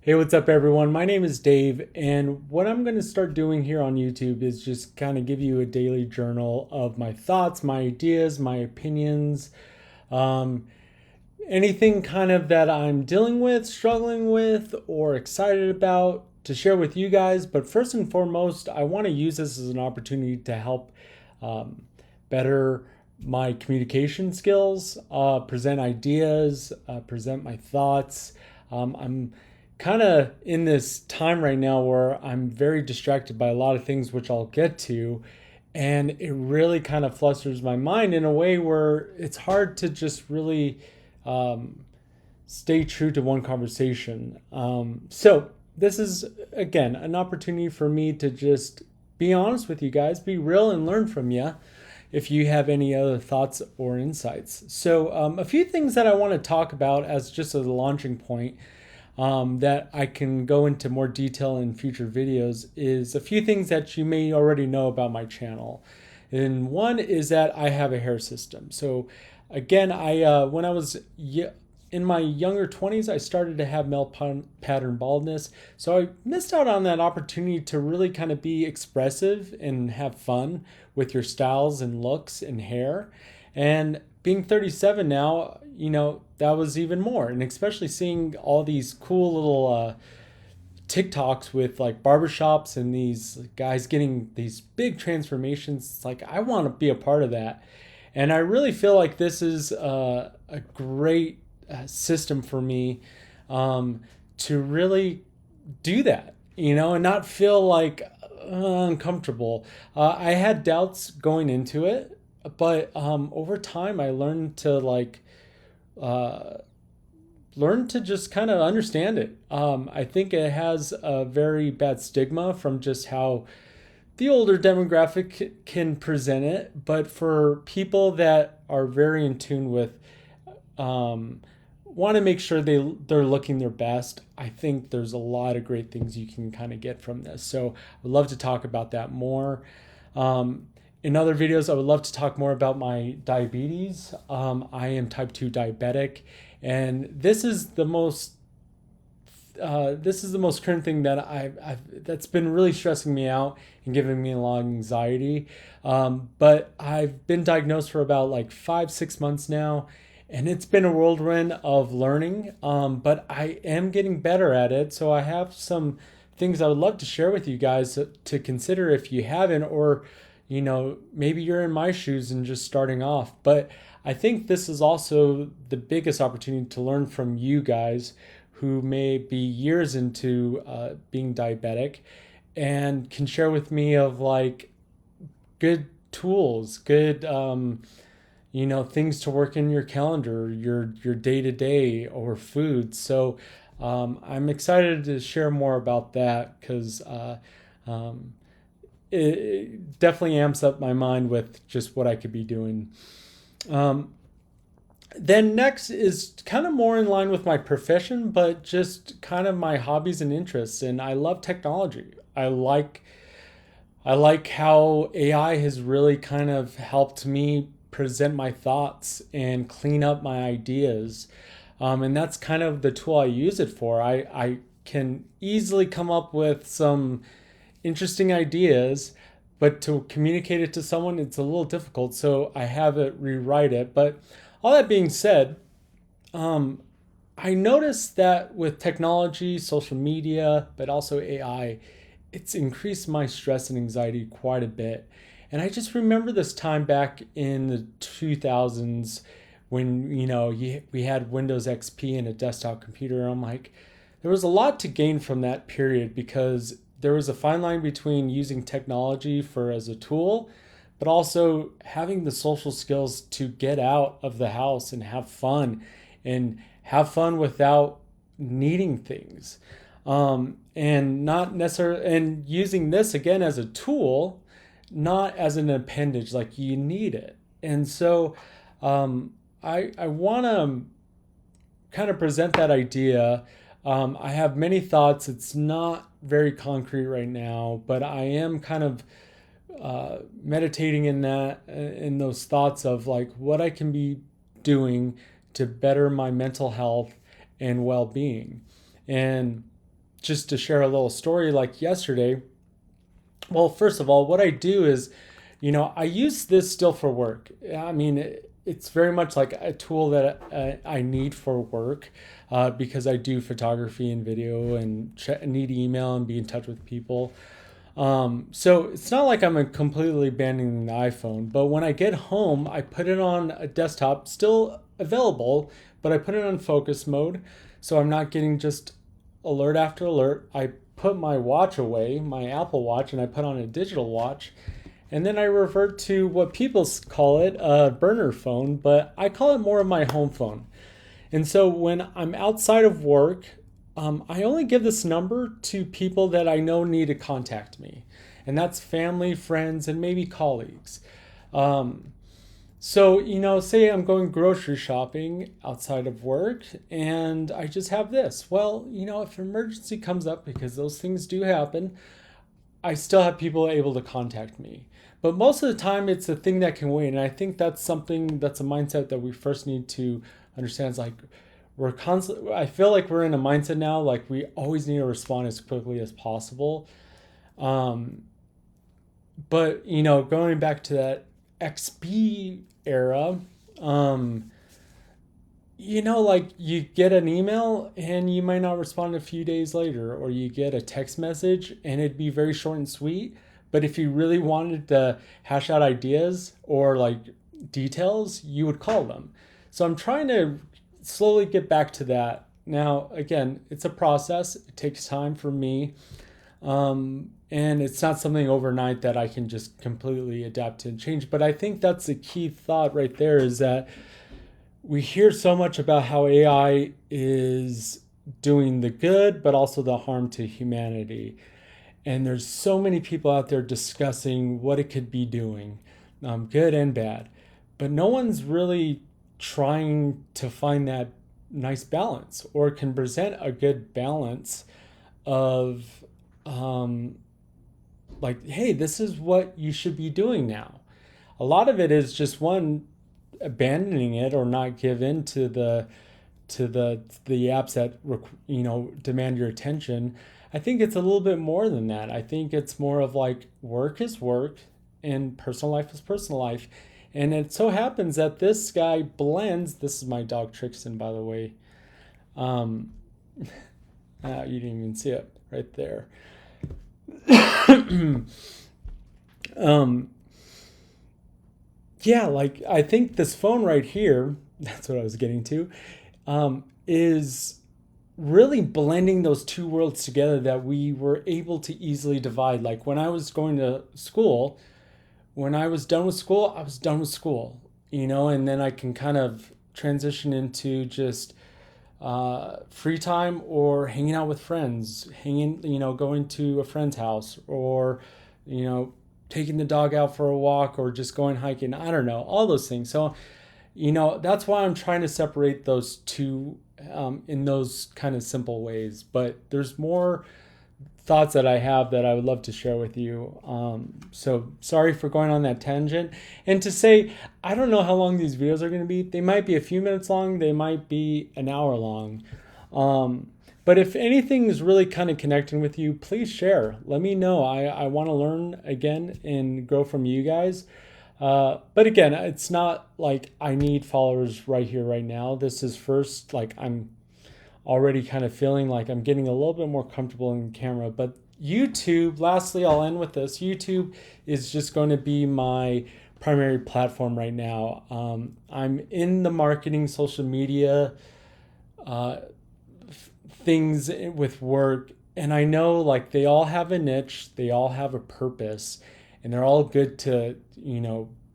Hey, what's up, everyone? My name is Dave, and what I'm going to start doing here on YouTube is just kind of give you a daily journal of my thoughts, my ideas, my opinions, um, anything kind of that I'm dealing with, struggling with, or excited about to share with you guys. But first and foremost, I want to use this as an opportunity to help um, better my communication skills, present ideas, present my thoughts. I'm kind of in this time right now where I'm very distracted by a lot of things, which I'll get to. And it really kind of flusters my mind in a way where it's hard to just really um, stay true to one conversation. So, this is, again, an opportunity for me to just be honest with you guys, be real, and learn from you if you have any other thoughts or insights. So, a few things that I want to talk about as just a launching point that I can go into more detail in future videos is a few things that you may already know about my channel. And one is that I have a hair system. So again, when I was in my younger 20s, I started to have male pattern baldness. So I missed out on that opportunity to really kind of be expressive and have fun with your styles and looks and hair. And being 37 now, that was even more. And especially seeing all these cool little TikToks with like barbershops and these guys getting these big transformations. It's like, I want to be a part of that. And I really feel like this is a great system for me to really do that, and not feel like uncomfortable. I had doubts going into it, but over time I learned to uh, learn to just kind of understand it. I think it has a very bad stigma from just how the older demographic can present it, but for people that are very in tune with want to make sure they're looking their best, I think there's a lot of great things you can kind of get from this. So I would love to talk about that more. In other videos, I would love to talk more about my diabetes. I am type 2 diabetic, and this is the most current thing that that's been really stressing me out and giving me a lot of anxiety. But I've been diagnosed for about like 5, 6 months now, and it's been a whirlwind of learning. But I am getting better at it. So I have some things I would love to share with you guys to consider if you haven't, or maybe you're in my shoes and just starting off. But I think this is also the biggest opportunity to learn from you guys who may be years into being diabetic and can share with me of like good tools, good things to work in your calendar, your day to day, or food. So I'm excited to share more about that because it definitely amps up my mind with just what I could be doing. Then next is kind of more in line with my profession, but just kind of my hobbies and interests. And I love technology. I like how AI has really kind of helped me present my thoughts and clean up my ideas. And that's kind of the tool I use it for. I can easily come up with some interesting ideas, but to communicate it to someone, it's a little difficult. So I have it rewrite it. But all that being said, um, I noticed that with technology, social media, but also AI, it's increased my stress and anxiety quite a bit. And I just remember this time back in the 2000s when, we had Windows XP and a desktop computer. And I'm like, there was a lot to gain from that period because there was a fine line between using technology for as a tool, but also having the social skills to get out of the house and have fun without needing things. And not necessarily, and using this again as a tool, not as an appendage, like you need it. And so I want to kind of present that idea. I have many thoughts. It's not very concrete right now, but I am kind of meditating in those thoughts of like what I can be doing to better my mental health and well-being. And just to share a little story, like yesterday, well, first of all, what I do is, I use this still for work. I mean, it's very much like a tool that I need for work, because I do photography and video and need email and be in touch with people. So it's not like I'm completely abandoning the iPhone, but when I get home, I put it on a desktop, still available, but I put it on focus mode. So I'm not getting just alert after alert. I put my watch away, my Apple Watch, and I put on a digital watch. And then I revert to what people call it a burner phone, but I call it more of my home phone. And so when I'm outside of work, I only give this number to people that I know need to contact me. And that's family, friends, and maybe colleagues. So, say I'm going grocery shopping outside of work and I just have this. Well, if an emergency comes up, because those things do happen, I still have people able to contact me. But most of the time, it's a thing that can wait. And I think that's something that's a mindset that we first need to understand. It's like we're constantly, I feel like we're in a mindset now, like we always need to respond as quickly as possible. Um, but, going back to that XP era, like you get an email and you might not respond a few days later, or you get a text message and it'd be very short and sweet. But if you really wanted to hash out ideas or like details, you would call them. So I'm trying to slowly get back to that. Now, again, it's a process. It takes time for me. And it's not something overnight that I can just completely adapt and change. But I think that's the key thought right there, is that we hear so much about how AI is doing the good, but also the harm to humanity. And there's so many people out there discussing what it could be doing, good and bad. But no one's really trying to find that nice balance, or can present a good balance of, like, hey, this is what you should be doing now. A lot of it is just one, abandoning it or not give in to the apps that demand your attention. I think it's a little bit more than that. I think it's more of like work is work and personal life is personal life. And it so happens that this guy blends. This is my dog Trixton, by the way. Um, you didn't even see it right there. um, yeah, like I think this phone right here, that's what I was getting to, is really blending those two worlds together that we were able to easily divide. Like when I was going to school, when I was done with school, I was done with school, and then I can kind of transition into just free time or hanging out with friends, going to a friend's house, or, taking the dog out for a walk, or just going hiking. I don't know, all those things. So, that's why I'm trying to separate those two in those kind of simple ways. But there's more thoughts that I have that I would love to share with you. So sorry for going on that tangent. And to say, I don't know how long these videos are going to be. They might be a few minutes long. They might be an hour long. But if anything is really kind of connecting with you, please share. Let me know. I want to learn again and grow from you guys. But again, it's not like I need followers right here, right now. This is first, like I'm already kind of feeling like I'm getting a little bit more comfortable in camera. But YouTube, lastly, I'll end with this. YouTube is just going to be my primary platform right now. I'm in the marketing, social media things with work. And I know like they all have a niche, they all have a purpose, and they're all good to,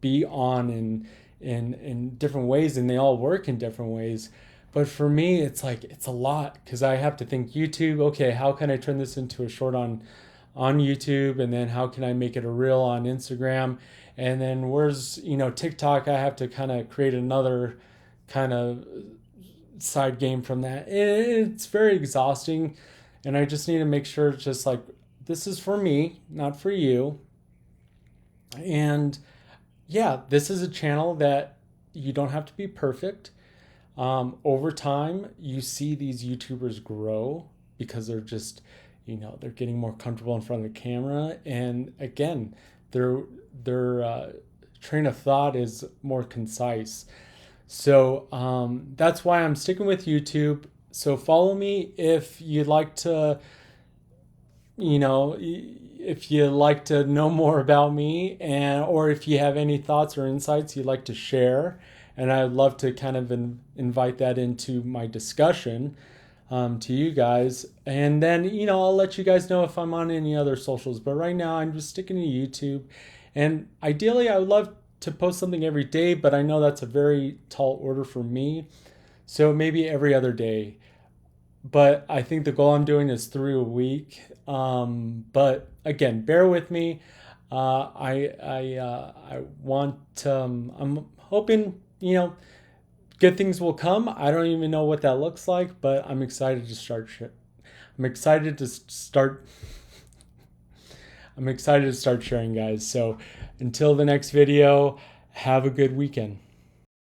be on in different ways, and they all work in different ways. But for me, it's like, it's a lot, because I have to think YouTube, okay, how can I turn this into a short on YouTube? And then how can I make it a reel on Instagram? And then where's, TikTok, I have to kind of create another kind of side game from that. It's very exhausting. And I just need to make sure it's just like, this is for me, not for you. And yeah, this is a channel that you don't have to be perfect. Over time, you see these YouTubers grow because they're just, they're getting more comfortable in front of the camera. And again, their train of thought is more concise. So that's why I'm sticking with YouTube. So follow me if you'd like to, if you like to know more about me, and or if you have any thoughts or insights you'd like to share, and I'd love to kind of invite that into my discussion to you guys. And then I'll let you guys know if I'm on any other socials, but right now I'm just sticking to YouTube. And ideally I would love to post something every day, but I know that's a very tall order for me, so maybe every other day. But I think the goal I'm doing is 3 a week. But again, bear with me. I want. I'm hoping good things will come. I don't even know what that looks like, but I'm excited to start. I'm excited to start. I'm excited to start sharing, guys. So until the next video, have a good weekend.